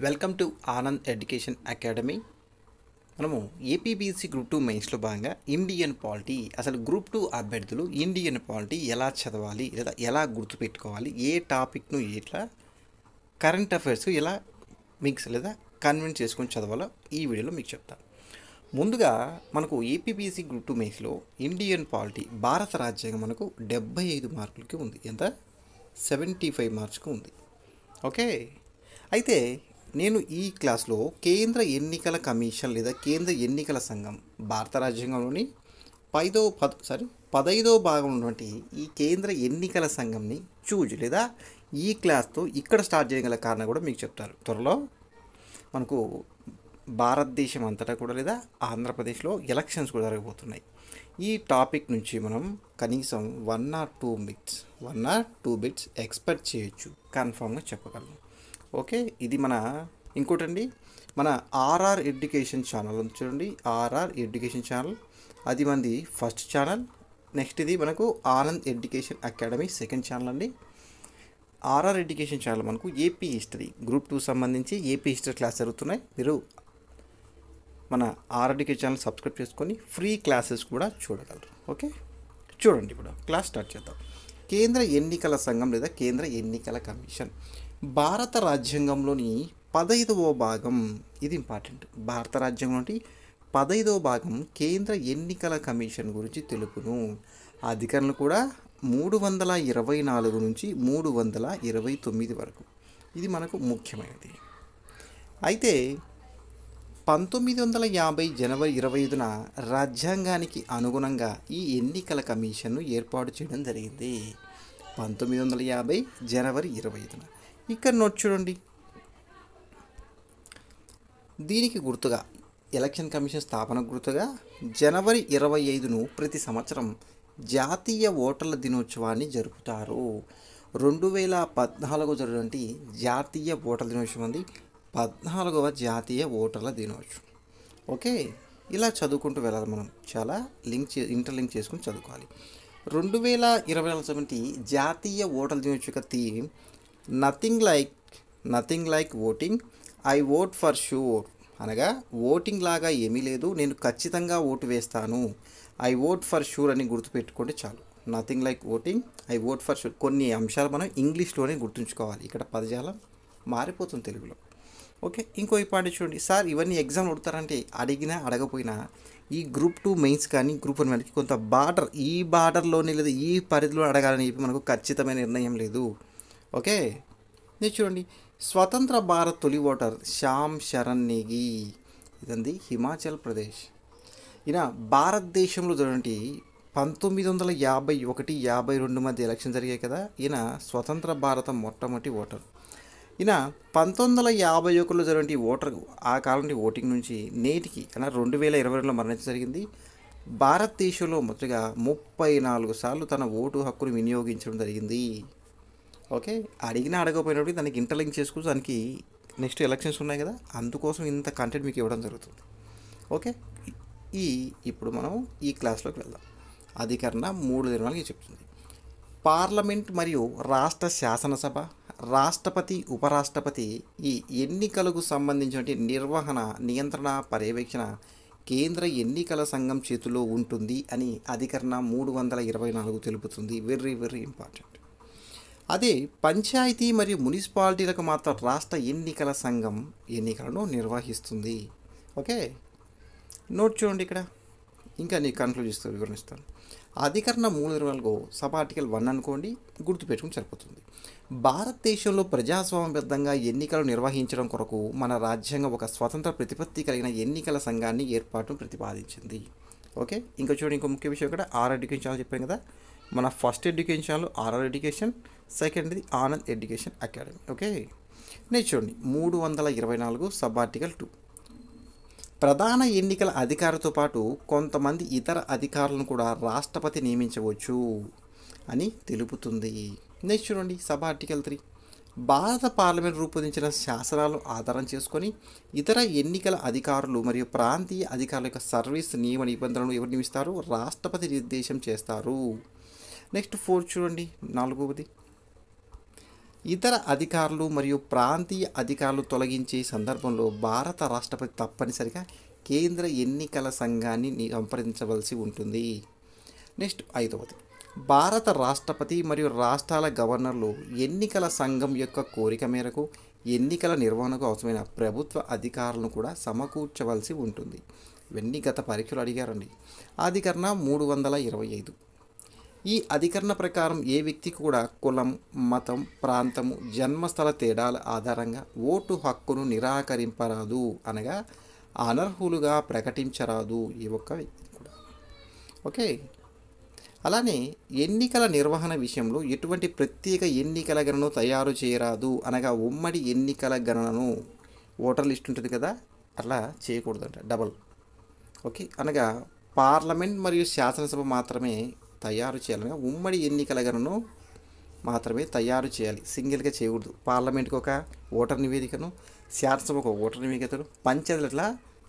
Welcome to Anand education academy. మనము APBC group 2 మెయిన్స్లో భాగంగా ఇండియన్ పాలిటీ, అసలు గ్రూప్ 2 అభ్యర్థులు ఇండియన్ పాలిటీ ఎలా చదవాలి లేదా ఎలా గుర్తుపెట్టుకోవాలి, ఏ టాపిక్ను ఎట్లా కరెంట్ అఫైర్స్ ఎలా మిక్స్ లేదా కన్విన్స్ చేసుకొని చదవాలో ఈ వీడియోలో మీకు చెప్తాను. ముందుగా మనకు ఏపీబీసీ గ్రూప్ 2 మెయిన్స్లో ఇండియన్ పాలిటీ భారత రాజ్యాంగం మనకు 75 మార్కులకి ఉంది. ఎంత? 75 మార్క్స్కి ఉంది. ఓకే, అయితే నేను ఈ క్లాస్లో కేంద్ర ఎన్నికల కమిషన్ లేదా కేంద్ర ఎన్నికల సంఘం భారత రాజ్యాంగంలోని 15వ భాగం ఉన్నటువంటి ఈ కేంద్ర ఎన్నికల సంఘంని చూజ్ లేదా ఈ క్లాస్తో ఇక్కడ స్టార్ట్ చేయగల కారణం కూడా మీకు చెప్తారు. త్వరలో మనకు భారతదేశం అంతటా కూడా లేదా ఆంధ్రప్రదేశ్లో ఎలక్షన్స్ కూడా జరగబోతున్నాయి. ఈ టాపిక్ నుంచి మనం కనీసం 1 or 2 బిట్స్ ఎక్స్పెక్ట్ చేయొచ్చు, కన్ఫామ్గా చెప్పగలను. ఓకే, ఇది మన ఇంకోటండి, మన ఆర్ఆర్ ఎడ్యుకేషన్ ఛానల్ ఉంది చూడండి. ఆర్ఆర్ ఎడ్యుకేషన్ ఛానల్ అది మంది ఫస్ట్ ఛానల్. నెక్స్ట్ ఇది మనకు Anand education academy second channel అండి. ఆర్ఆర్ ఎడ్యుకేషన్ ఛానల్ మనకు ఏపీ హిస్టరీ గ్రూప్ 2 సంబంధించి ఏపీ హిస్టరీ క్లాస్ జరుగుతున్నాయి. మీరు మన ఆర్ఆర్ ఎడ్యుకేషన్ ఛానల్ సబ్స్క్రైబ్ చేసుకొని ఫ్రీ క్లాసెస్ కూడా చూడగలరు. ఓకే, చూడండి, ఇప్పుడు క్లాస్ స్టార్ట్ చేద్దాం. కేంద్ర ఎన్నికల సంఘం లేదా కేంద్ర ఎన్నికల కమిషన్ భారత రాజ్యాంగంలోని 15వ భాగం, ఇది ఇంపార్టెంట్. భారత రాజ్యాంగంలోని 15వ భాగం కేంద్ర ఎన్నికల కమిషన్ గురించి తెలుపును. అధికారులు కూడా 324 నుంచి 329 వరకు. ఇది మనకు ముఖ్యమైనది. అయితే 1950 జనవరి 25న రాజ్యాంగానికి అనుగుణంగా ఈ ఎన్నికల కమిషన్ను ఏర్పాటు చేయడం జరిగింది. 1950 జనవరి 25న. ఇక్కడ నోట్ చూడండి, దీనికి గుర్తుగా ఎలక్షన్ కమిషన్ స్థాపన గుర్తుగా జనవరి 25ను ప్రతి సంవత్సరం జాతీయ ఓటర్ల దినోత్సవాన్ని జరుపుతారు. 2014 జరిగినటువంటి జాతీయ ఓటర్ల దినోత్సవం ఉంది, 14వ జాతీయ ఓటర్ల దినోత్సవం. ఓకే, ఇలా చదువుకుంటూ వెళ్ళాలి. మనం చాలా ఇంటర్లింక్ చేసుకుని చదువుకోవాలి. 2024 జాతీయ ఓటర్ల దినోత్సవ యొక్క theme nothing like voting, I vote for sure. అనగా ఓటింగ్ లాగా ఏమీ లేదు, నేను ఖచ్చితంగా ఓటు వేస్తాను. ఐ ఓట్ ఫర్ షూర్ అని గుర్తుపెట్టుకుంటే చాలు. Nothing like voting, I vote for sure. కొన్ని అంశాలు మనం ఇంగ్లీష్లోనే గుర్తుంచుకోవాలి, ఇక్కడ పదజాలం మారిపోతుంది తెలుగులో. ఓకే, ఇంకో ఇంపార్టెంట్ చూడండి. సార్ ఇవన్నీ ఎగ్జామ్ అడుగుతారంటే అడిగినా అడగపోయినా ఈ గ్రూప్ 2 మెయిన్స్ కానీ గ్రూప్ 1 మెయిన్స్కి కొంత ఈ బార్డర్లోనే లేదా ఈ పరిధిలో అడగాలని చెప్పి మనకు ఖచ్చితమైన నిర్ణయం లేదు. ఓకే, నేను చూడండి, స్వతంత్ర భారత్ తొలి ఓటర్ శ్యామ్ చరణ్ నేగి, ఇదండి హిమాచల్ ప్రదేశ్. ఈయన భారతదేశంలో చూడండి 1951-52 మధ్య ఎలక్షన్ జరిగాయి కదా. ఈయన స్వతంత్ర భారతం మొట్టమొదటి ఓటర్. ఈయన 1951లో జరిగిన ఓటర్, ఆ కాలం ఓటింగ్ నుంచి నేటికి అలా 2022లో మరణించడం జరిగింది. భారతదేశంలో మొదటగా 34 సార్లు తన ఓటు హక్కును వినియోగించడం జరిగింది. ఓకే, అడిగినా అడగకపోయినప్పుడు దానికి ఇంటర్లింక్ చేసుకుని దానికి నెక్స్ట్ ఎలక్షన్స్ ఉన్నాయి కదా, అందుకోసం ఇంత కంటెంట్ మీకు ఇవ్వడం జరుగుతుంది. ఓకే, ఇప్పుడు మనం ఈ క్లాస్లోకి వెళ్దాం. అధికరణ 3 చెప్తుంది. పార్లమెంట్ మరియు రాష్ట్ర శాసనసభ, రాష్ట్రపతి, ఉపరాష్ట్రపతి ఈ ఎన్నికలకు సంబంధించిన నిర్వహణ, నియంత్రణ, పర్యవేక్షణ కేంద్ర ఎన్నికల సంఘం చేతిలో ఉంటుంది అని అధికరణ 324 తెలుపుతుంది. Very important. అదే పంచాయతీ మరియు మున్సిపాలిటీలకు మాత్రం రాష్ట్ర ఎన్నికల సంఘం ఎన్నికలను నిర్వహిస్తుంది. ఓకే, నోట్ చూడండి, ఇక్కడ ఇంకా నీ కన్క్లూజిస్తూ వివరణిస్తాను. అధికరణ 324 సబ్ ఆర్టికల్ 1 అనుకోండి, గుర్తుపెట్టుకుని సరిపోతుంది. భారతదేశంలో ప్రజాస్వామ్యబద్ధంగా ఎన్నికలు నిర్వహించడం కొరకు మన రాజ్యాంగం ఒక స్వతంత్ర ప్రతిపత్తి కలిగిన ఎన్నికల సంఘాన్ని ఏర్పాటును ప్రతిపాదించింది. ఓకే, ఇంకా చూడండి, ఇంకో ముఖ్య విషయం ఇక్కడ ఆర్ఆర్ ఎడ్యుకేషన్ ఛానల్ చెప్పాను కదా. మన first education channel RR education, సెకండ్ది Anand education academy. Okay, next చూడండి 324 సబ్ ఆర్టికల్ 2 ప్రధాన ఎన్నికల అధికారితో పాటు కొంతమంది ఇతర అధికారులను కూడా రాష్ట్రపతి నియమించవచ్చు అని తెలుపుతుంది. నెక్స్ట్ చూడండి సబ్ ఆర్టికల్ 3 భారత పార్లమెంట్ రూపొందించిన శాసనాలను ఆధారం చేసుకొని ఇతర ఎన్నికల అధికారులు మరియు ప్రాంతీయ అధికారుల యొక్క సర్వీస్ నియమ నిబంధనలను ఎవరు నియమిస్తారు? రాష్ట్రపతి నిర్దేశం చేస్తారు. నెక్స్ట్ 4 చూడండి, 4వది ఇతర అధికారులు మరియు ప్రాంతీయ అధికారులు తొలగించే సందర్భంలో భారత రాష్ట్రపతి తప్పనిసరిగా కేంద్ర ఎన్నికల సంఘాన్ని సంప్రదించవలసి ఉంటుంది. నెక్స్ట్ 5వది, భారత రాష్ట్రపతి మరియు రాష్ట్రాల గవర్నర్లు ఎన్నికల సంఘం యొక్క కోరిక మేరకు ఎన్నికల నిర్వహణకు అవసరమైన ప్రభుత్వ అధికారులను కూడా సమకూర్చవలసి ఉంటుంది. ఇవన్నీ గత పరీక్షలు అడిగారండి. అధికరణ 325. ఈ అధికరణ ప్రకారం ఏ వ్యక్తికి కూడా కులం, మతం, ప్రాంతము, జన్మస్థల తేడాల ఆధారంగా ఓటు హక్కును నిరాకరింపరాదు, అనగా అనర్హులుగా ప్రకటించరాదు ఈ ఒక్క వ్యక్తి కూడా. ఓకే, అలానే ఎన్నికల నిర్వహణ విషయంలో ఎటువంటి ప్రత్యేక ఎన్నికల గణనను తయారు చేయరాదు, అనగా ఉమ్మడి ఎన్నికల గణనను, ఓటర్ లిస్ట్ ఉంటుంది కదా, అట్లా చేయకూడదంట, డబల్. ఓకే, అనగా పార్లమెంట్ మరియు శాసనసభ మాత్రమే తయారు చేయాలనగా ఉమ్మడి ఎన్నికల గణనను మాత్రమే తయారు చేయాలి, సింగిల్గా చేయకూడదు. పార్లమెంట్కి ఒక ఓటర్ నివేదికను, శాసనసభకు ఒక ఓటర్ నివేదికను, పంచాయతీలు అట్లా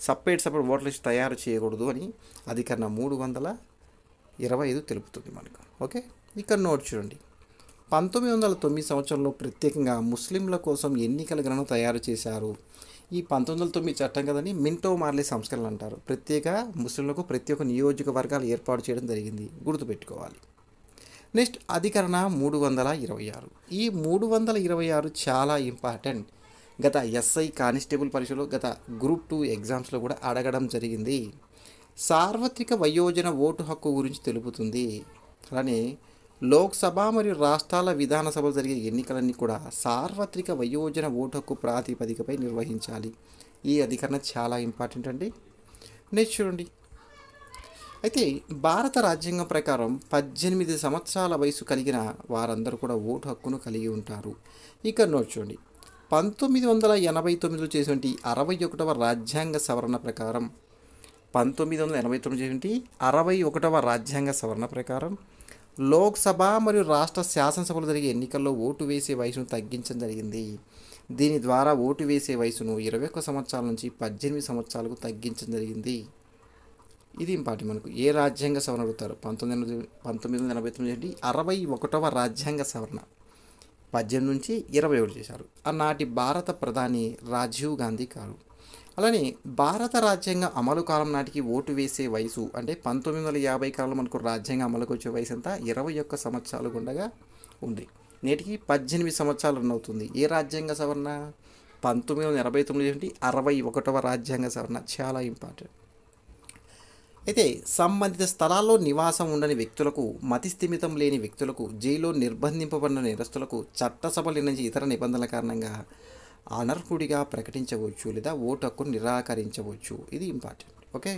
సపరేట్ ఓటర్ లిస్ట్ తయారు చేయకూడదు అని అధికరణ 325 తెలుపుతుంది మనకు. ఓకే, ఇక్కడ నోట్ చూడండి. 1909 సంవత్సరంలో ప్రత్యేకంగా ముస్లింల కోసం ఎన్నికల గణన తయారు చేశారు. ఈ 1909 చట్టం కదని మింటో మార్లే సంస్కరణలు అంటారు. ప్రత్యేక ముస్లింలకు ప్రత్యేక నియోజకవర్గాలు ఏర్పాటు చేయడం జరిగింది, గుర్తుపెట్టుకోవాలి. నెక్స్ట్ అధికరణ 326. ఈ 326 చాలా ఇంపార్టెంట్. గత ఎస్ఐ కానిస్టేబుల్ పరీక్షలో, గత గ్రూప్ 2 ఎగ్జామ్స్లో కూడా అడగడం జరిగింది. సార్వత్రిక వయోజన ఓటు హక్కు గురించి తెలుపుతుంది. అలానే లోక్సభ మరియు రాష్ట్రాల విధానసభలు జరిగే ఎన్నికలన్నీ కూడా సార్వత్రిక వయోజన ఓటు హక్కు ప్రాతిపదికపై నిర్వహించాలి. ఈ అధికరణ చాలా ఇంపార్టెంట్ అండి. నెక్స్ట్ చూడండి. అయితే భారత రాజ్యాంగం ప్రకారం 18 సంవత్సరాల వయసు కలిగిన వారందరూ కూడా ఓటు హక్కును కలిగి ఉంటారు. ఇక్కడ నోట్ చూడండి. 1989లో చేసినటువంటి 61వ రాజ్యాంగ సవరణ ప్రకారం 1989 చేసినటువంటి 61వ రాజ్యాంగ సవరణ ప్రకారం లోక్సభ మరియు రాష్ట్ర శాసనసభలు జరిగే ఎన్నికల్లో ఓటు వేసే వయసును తగ్గించడం జరిగింది. దీని ద్వారా ఓటు వేసే వయసును 21 సంవత్సరాల నుంచి 18 సంవత్సరాలకు తగ్గించడం జరిగింది. ఇది ఇంపార్టెంట్ మనకు. ఏ రాజ్యాంగ సవరణ అడుగుతారు? 1989 61వ రాజ్యాంగ సవరణ 18 నుంచి 21 చేశారు. ఆనాటి భారత ప్రధాని రాజీవ్ గాంధీ గారు. అలానే భారత రాజ్యాంగ అమలు కాలం నాటికి ఓటు వేసే వయసు అంటే 1950 కాలంలో మనకు రాజ్యాంగం అమలుకు వచ్చే వయసు అంతా 21 సంవత్సరాలు ఉండగా ఉంది. నేటికి 18 సంవత్సరాలు రన్ అవుతుంది. ఏ రాజ్యాంగ సవరణ? 1989 61వ రాజ్యాంగ సవరణ. చాలా ఇంపార్టెంట్. అయితే సంబంధిత స్థలాల్లో నివాసం ఉండని వ్యక్తులకు, మతి స్థిమితం లేని వ్యక్తులకు, జైల్లో నిర్బంధింపబడిన నేరస్తులకు చట్టసభలు నిర్ణయించే ఇతర నిబంధనల కారణంగా అనర్హుడిగా ప్రకటించవచ్చు లేదా ఓటు హక్కును నిరాకరించవచ్చు. ఇది ఇంపార్టెంట్. ఓకే,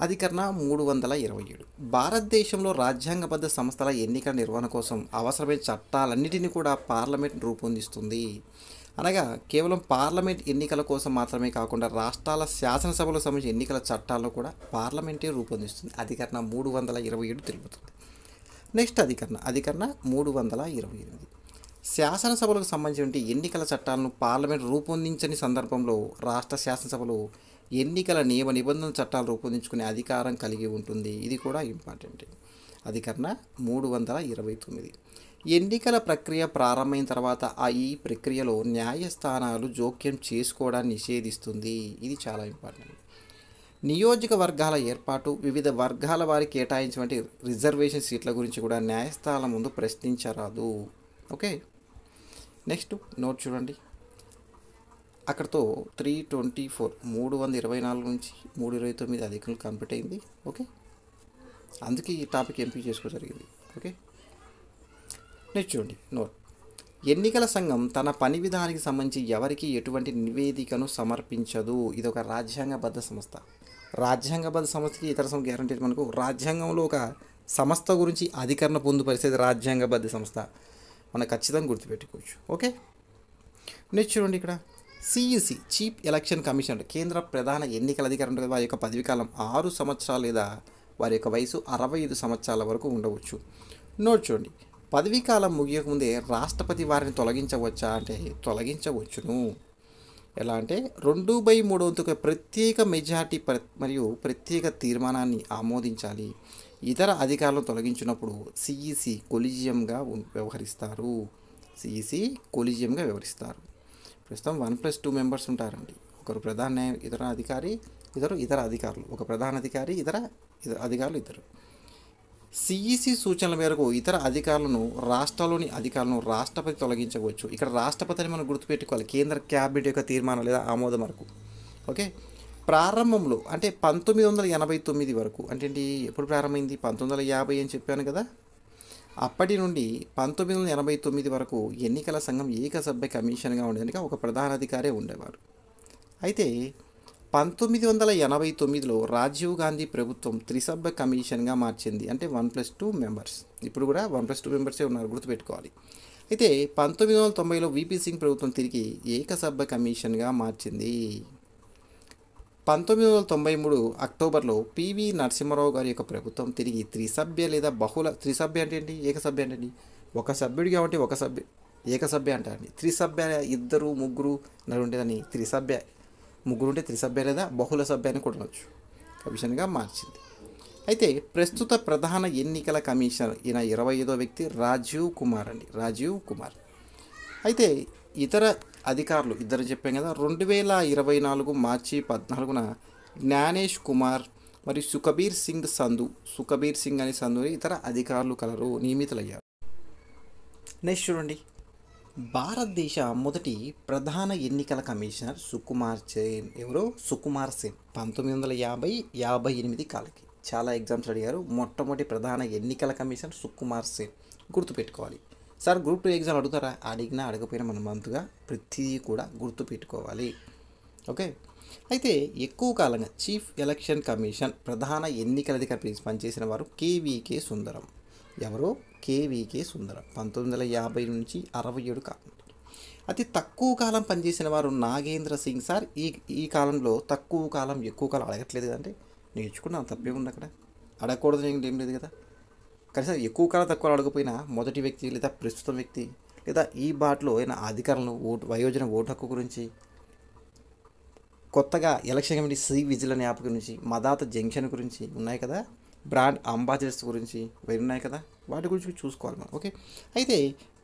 అధికరణ 327. భారతదేశంలో రాజ్యాంగబద్ధ సంస్థల ఎన్నికల నిర్వహణ కోసం అవసరమైన చట్టాలన్నిటినీ కూడా పార్లమెంట్ రూపొందిస్తుంది. అనగా కేవలం పార్లమెంట్ ఎన్నికల కోసం మాత్రమే కాకుండా రాష్ట్రాల శాసనసభలకు సంబంధించిన ఎన్నికల చట్టాలను కూడా పార్లమెంటే రూపొందిస్తుంది. అధికరణ 327 తెలుపుతుంది. నెక్స్ట్ అధికరణ 328. శాసనసభలకు సంబంధించిన ఎన్నికల చట్టాలను పార్లమెంట్ రూపొందించని సందర్భంలో రాష్ట్ర శాసనసభలు ఎన్నికల నియమ నిబంధనల చట్టాలు రూపొందించుకునే అధికారం కలిగి ఉంటుంది. ఇది కూడా ఇంపార్టెంట్. అధికరణ 329. ఎన్నికల ప్రక్రియ ప్రారంభమైన తర్వాత ఈ ప్రక్రియలో న్యాయస్థానాలు జోక్యం చేసుకోవడాన్ని నిషేధిస్తుంది. ఇది చాలా ఇంపార్టెంట్. నియోజకవర్గాల ఏర్పాటు, వివిధ వర్గాల వారికి కేటాయించినటువంటి రిజర్వేషన్ సీట్ల గురించి కూడా న్యాయస్థానం ముందు ప్రశ్నించరాదు. ఓకే, నెక్స్ట్ నోట్ చూడండి. అక్కడతో 324 324 నుంచి 329 అధికరణ కంప్లీట్ అయింది. ఓకే, అందుకే ఈ టాపిక్ ఎంపిక చేసుకోవడం జరిగింది. ఓకే, నెక్స్ట్ చూడండి. నోట్. ఎన్నికల సంఘం తన పని విధానానికి సంబంధించి ఎవరికి ఎటువంటి నివేదికను సమర్పించదు. ఇది ఒక రాజ్యాంగబద్ధ సంస్థ. రాజ్యాంగబద్ధ సంస్థకి ఇతర సంస్థ గ్యారంటీ మనకు రాజ్యాంగంలో ఒక సంస్థ గురించి అధికరణ పొందుపరిచేది రాజ్యాంగబద్ధ సంస్థ. మనం ఖచ్చితంగా గుర్తుపెట్టుకోవచ్చు. ఓకే, నెక్స్ట్ చూడండి. ఇక్కడ సిఈసి చీఫ్ ఎలక్షన్ కమిషన్ కేంద్ర ప్రధాన ఎన్నికల అధికారి వారి యొక్క పదవీ కాలం 6 సంవత్సరాలు లేదా వారి యొక్క వయసు 65 సంవత్సరాల వరకు ఉండవచ్చు. నోట్ చూడండి. పదవీ కాలం ముగియకముందే రాష్ట్రపతి వారిని తొలగించవచ్చా అంటే తొలగించవచ్చును. ఎలా అంటే 2/3 వంతుకు ప్రత్యేక మెజార్టీ మరియు ప్రత్యేక తీర్మానాన్ని ఆమోదించాలి. ఇతర అధికారులను తొలగించినప్పుడు సిఈసి కొలీజియంగా వ్యవహరిస్తారు. సిఈసి కొలీజియంగా వ్యవహరిస్తారు. ప్రస్తుతం 1+2 మెంబర్స్ ఉంటారండి. ఒకరు ప్రధాన ఇతర అధికారి, ఇతర అధికారులు. ఒక ప్రధాన అధికారి, ఇతర అధికారులు ఇద్దరు. సిఈసి సూచనల మేరకు ఇతర అధికారులను రాష్ట్రాల్లోని అధికారులను రాష్ట్రపతి తొలగించవచ్చు. ఇక్కడ రాష్ట్రపతిని మనం గుర్తుపెట్టుకోవాలి. కేంద్ర క్యాబినెట్ యొక్క తీర్మానం లేదా ఆమోదం వరకు. ఓకే. ప్రారంభంలో అంటే 1989 వరకు అంటే ఏంటి, ఎప్పుడు ప్రారంభమైంది? 1950 అని చెప్పాను కదా. అప్పటి నుండి 1989 వరకు ఎన్నికల సంఘం ఏకసభ్య కమిషన్గా ఉండేందుకు ఒక ప్రధాన అధికారే ఉండేవారు. అయితే 1989లో రాజీవ్ గాంధీ ప్రభుత్వం త్రిసభ్య కమిషన్గా మార్చింది. అంటే 1+2 మెంబర్స్. ఇప్పుడు కూడా 1+2 మెంబర్సే ఉన్నారు, గుర్తుపెట్టుకోవాలి. అయితే 1990లో విపి సింగ్ ప్రభుత్వం తిరిగి ఏకసభ్య కమిషన్గా మార్చింది. 1993 అక్టోబర్లో పివి నరసింహారావు గారి యొక్క ప్రభుత్వం తిరిగి త్రిసభ్య లేదా త్రిసభ్య అంటే ఏంటి, ఏకసభ్య అంటే ఏంటి, ఒక సభ్యుడిగా ఉంటే ఒక సభ్య ఏకసభ్య అంటారండి. త్రిసభ్య ఇద్దరు ముగ్గురు ఉండేదని త్రిసభ్య, ముగ్గురు ఉంటే త్రిసభ్య లేదా బహుళ సభ్య అని కూడా అనొచ్చు. కమిషన్గా మార్చింది. అయితే ప్రస్తుత ప్రధాన ఎన్నికల కమిషనర్ ఈయన 25వ వ్యక్తి రాజీవ్ కుమార్ అండి, రాజీవ్ కుమార్. అయితే ఇతర అధికారులు ఇద్దరు చెప్పాం కదా. 2024 మార్చి 14న జ్ఞానేష్ కుమార్ మరియు సుఖబీర్ సింగ్ అనే సంధు ఇతర అధికారులు కలరు నియమితులయ్యారు. నెక్స్ట్ చూడండి, భారతదేశ మొదటి ప్రధాన ఎన్నికల కమిషనర్ సుకుమార్ సేన్. ఎవరు? సుకుమార్ సేన్. 1950-58 కాలకి చాలా ఎగ్జామ్స్ అడిగారు. మొట్టమొదటి ప్రధాన ఎన్నికల కమిషనర్ సుకుమార్ సేన్, గుర్తుపెట్టుకోవాలి. సార్ గ్రూప్ 2 ఎగ్జామ్ అడుగుతారా? అడిగినా అడగపోయినా మనం మంతుగా ప్రతిదీ కూడా గుర్తుపెట్టుకోవాలి. ఓకే. అయితే ఎక్కువ కాలంగా చీఫ్ ఎలక్షన్ కమిషన్ ప్రధాన ఎన్నికల అధికారి పనిచేసిన వారు కేవీకే సుందరం. ఎవరు? కేవీకే సుందరం. 1950 నుంచి 67 కాలం. అతి తక్కువ కాలం పనిచేసిన వారు నాగేంద్ర సింగ్. సార్ ఈ కాలంలో తక్కువ కాలం ఎక్కువ కాలం అడగట్లేదు కదంటే నేర్చుకున్నాం, తప్పే ఉంది అక్కడ, అడగకూడదు ఏం లేదు కదా. కనీసం ఎక్కువ కాలం తక్కువ అడగపోయినా మొదటి వ్యక్తి లేదా ప్రస్తుతం వ్యక్తి లేదా ఈ బాటలో అయినా అధికారులను వయోజన ఓటు హక్కు గురించి, కొత్తగా ఎలక్షన్ కమిటీ విజిల్ అనే యాప్ గురించి, మదాత జంక్షన్ గురించి ఉన్నాయి కదా, బ్రాండ్ అంబాసిడర్స్ గురించి ఇవి ఉన్నాయి కదా, వాటి గురించి చూసుకోవాలి మనం. ఓకే. అయితే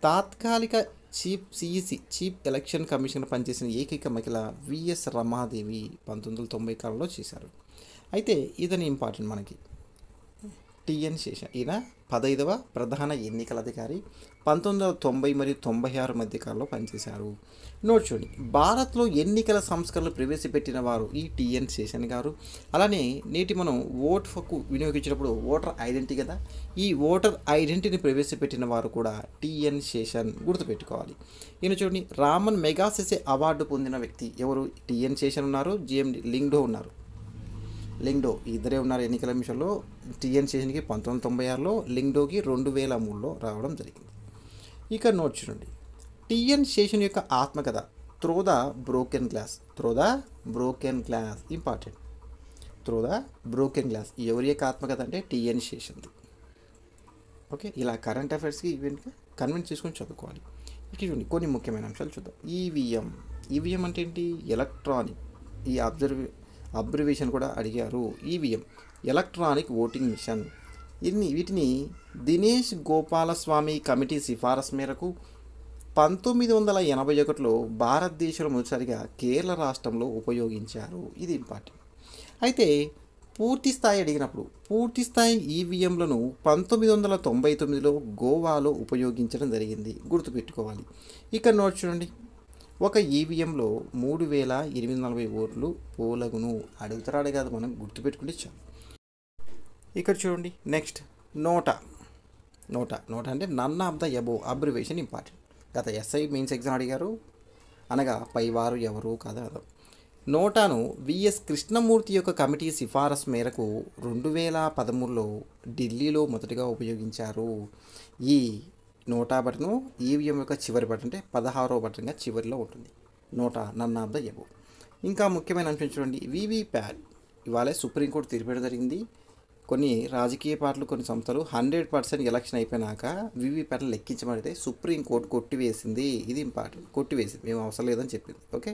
తాత్కాలిక చీఫ్ ఎలక్షన్ కమిషన్ పనిచేసిన ఏకైక మహిళ విఎస్ రమాదేవి 1990 కాలంలో చేశారు. అయితే ఇదని ఇంపార్టెంట్ మనకి. టిఎన్ శేషన్ ఈయన 15వ ప్రధాన ఎన్నికల అధికారి. 1990 మరియు 96 మధ్య కాలంలో పనిచేశారు. నోట్ చూడండి, భారత్లో ఎన్నికల సంస్కరణలు ప్రవేశపెట్టిన వారు ఈ టిఎన్ శేషన్ గారు. అలానే నేటి మనం ఓటు హక్కు వినియోగించినప్పుడు ఓటర్ ఐడెంటిటీ కదా, ఈ ఓటర్ ఐడెంటిటీని ప్రవేశపెట్టిన వారు కూడా టిఎన్ శేషన్, గుర్తుపెట్టుకోవాలి. ఈయన చూడండి, రామన్ మెగాసెసే అవార్డు పొందిన వ్యక్తి ఎవరు? టిఎన్ శేషన్ ఉన్నారు, జిఎండి లింగ్డో ఉన్నారు. లింగ్డో ఇద్దరే ఉన్నారు ఎన్నికల కమిషన్లో. టిఎన్ శేషన్కి 1996లో, లింగ్డోకి 2003లో రావడం జరిగింది. ఇక నోట్ చూడండి, టిఎన్ శేషన్ యొక్క ఆత్మకథ throw the broken glass important. Throw the broken glass ఎవరి యొక్క ఆత్మకథ అంటే టిఎన్ శేషన్ది. ఓకే. ఇలా కరెంట్ అఫైర్స్కి ఈవెంట్గా కన్విన్స్ చేసుకొని చదువుకోవాలి. ఇక చూడండి కొన్ని ముఖ్యమైన అంశాలు చూద్దాం. ఈవీఎం అంటే ఏంటి? ఎలక్ట్రానిక్. ఈ అబ్రివేషన్ కూడా అడిగారు. EVM electronic voting machine. వీటిని దినేష్ గోపాలస్వామి కమిటీ సిఫారసు మేరకు 1981లో భారతదేశంలో మొదటిసారిగా కేరళ రాష్ట్రంలో ఉపయోగించారు. ఇది ఇంపార్టెంట్. అయితే పూర్తి స్థాయి ఈవీఎంలను 1999లో గోవాలో ఉపయోగించడం జరిగింది, గుర్తుపెట్టుకోవాలి. ఇక నోట్ చూడండి, ఒక ఈవీఎంలో 3840 ఓట్లు పోలగును. అడుగుతాడు కాదు, మనం గుర్తుపెట్టుకుంటే చాలు. ఇక్కడ చూడండి, నెక్స్ట్ నోటా అంటే none of the above abbreviation important. గత ఎస్ఐ మెయిన్స్ ఎగ్జామ్ అడిగారు, అనగా పైవారు ఎవరు కాదు అర్థం. నోటాను విఎస్ కృష్ణమూర్తి యొక్క కమిటీ సిఫారసు మేరకు 2013లో ఢిల్లీలో మొదటగా ఉపయోగించారు. ఈ నోటా బటను ఈవీఎం యొక్క చివరి బటన్ అంటే 16వ బటన్గా చివరిలో ఉంటుంది. నోటా నన్ ఆఫ్ ద అబోవ్. ఇంకా ముఖ్యమైన అంశం చూడండి, వీవీప్యాట్. ఇవాళ సుప్రీంకోర్టు తీర్పు జరిగింది. కొన్ని రాజకీయ పార్టీలు, కొన్ని సంస్థలు 100% ఎలక్షన్ అయిపోయినాక వీవీప్యాట్లు లెక్కించబడితే సుప్రీంకోర్టు కొట్టివేసింది. ఇది ఇంపార్టెంట్, కొట్టివేసింది, మేము అవసరం లేదని చెప్పింది. Okay.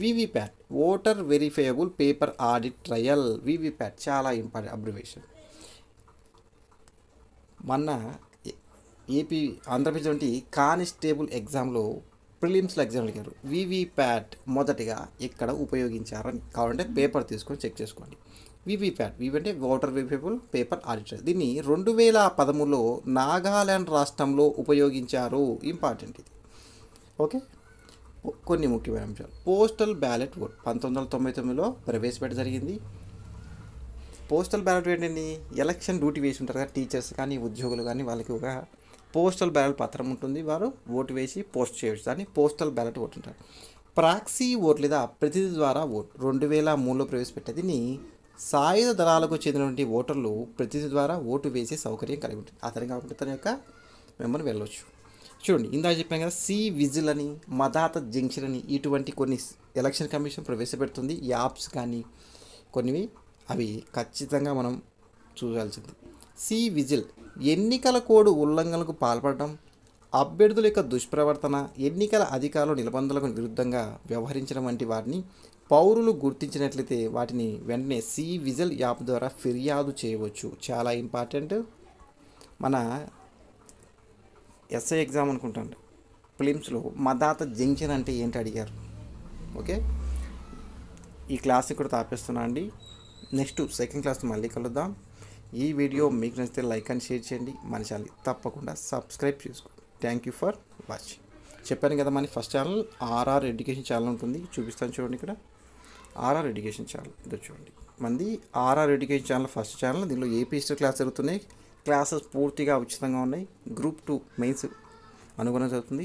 VVPAT voter verifiable paper audit trial. VVPAT చాలా ఇంపార్టెంట్ అబ్రివేషన్. మొన్న ఏపీ ఆంధ్రప్రదేశ్ వంటి కానిస్టేబుల్ ఎగ్జామ్లో ప్రిలిమ్స్లో ఎగ్జామ్ అడిగారు. వివిప్యాట్ మొదటిగా ఇక్కడ ఉపయోగించారని కావాలంటే పేపర్ తీసుకొని చెక్ చేసుకోండి. వివిప్యాట్ అంటే ఓటర్ వెరిఫైబుల్ పేపర్ ఆడిటర్. దీన్ని 2013లో నాగాల్యాండ్ రాష్ట్రంలో ఉపయోగించారు. ఇంపార్టెంట్ ఇది. ఓకే, కొన్ని ముఖ్యమైన అంశాలు. పోస్టల్ బ్యాలెట్ ఓట్ 1999లో ప్రవేశపెట్ట జరిగింది. పోస్టల్ బ్యాలెట్ ఏంటండి, ఎలక్షన్ డ్యూటీ వేసి ఉంటారు కదా టీచర్స్ కానీ ఉద్యోగులు కానీ, వాళ్ళకి ఒక పోస్టల్ బ్యాలెట్ పత్రం ఉంటుంది, వారు ఓటు వేసి పోస్ట్ చేయవచ్చు, దాన్ని పోస్టల్ బ్యాలెట్ ఓట్ అంటారు. ప్రాక్సీ ఓట్ లేదా ప్రతినిధి ద్వారా ఓట్ 2003లో ప్రవేశపెట్టే. దీన్ని సాయుధ దళాలకు చెందినటువంటి ఓటర్లు ప్రతినిధి ద్వారా ఓటు వేసే సౌకర్యం కలిగి ఉంటుంది. అతని కాబట్టి తన యొక్క మెంబర్ని వెళ్ళవచ్చు. చూడండి, ఇందాక చెప్పాను కదా, సి విజిల్ అని, మదాత జంక్షన్ అని, ఇటువంటి కొన్ని ఎలక్షన్ కమిషన్ ప్రవేశపెడుతుంది. యాప్స్ కానీ కొన్నివి అవి ఖచ్చితంగా మనం చూడాల్సింది. సి విజిల్ ఎన్నికల కోడ్ ఉల్లంఘనలకు పాల్పడడం, అభ్యర్థుల యొక్క దుష్ప్రవర్తన, ఎన్నికల అధికారుల నిబంధనలకు విరుద్ధంగా వ్యవహరించడం వంటి వారిని పౌరులు గుర్తించినట్లయితే వాటిని వెంటనే సి విజిల్ యాప్ ద్వారా ఫిర్యాదు చేయవచ్చు. చాలా ఇంపార్టెంట్. మన ఎస్ఐ ఎగ్జామ్ అనుకుంటాను ప్రిలిమ్స్లో మదాత జంక్షన్ అంటే ఏంటి అడిగారు. ఓకే, ఈ క్లాస్ని కూడా తాపేస్తున్నా అండి. నెక్స్ట్ సెకండ్ క్లాస్ మళ్ళీ కలుద్దాం. ఈ వీడియో మీకు నచ్చితే లైక్ అండ్ షేర్ చేయండి. మన ఛానల్ తప్పకుండా సబ్స్క్రైబ్ చేసుకోండి. Thank you for watching. చెప్పాను కదా, మన first channel RR education channel ఉంటుంది, చూపిస్తాను చూడండి. ఇక్కడ ఆర్ఆర్ ఎడ్యుకేషన్ ఛానల్ ఇదో చూడండి. మంది RR education channel first channel. దీనిలో ఏపీ హిస్టరీ క్లాస్ జరుగుతున్నాయి. క్లాసెస్ పూర్తిగా ఉచితంగా ఉన్నాయి. గ్రూప్ 2 మెయిన్స్ అనుగుణంగా జరుగుతుంది.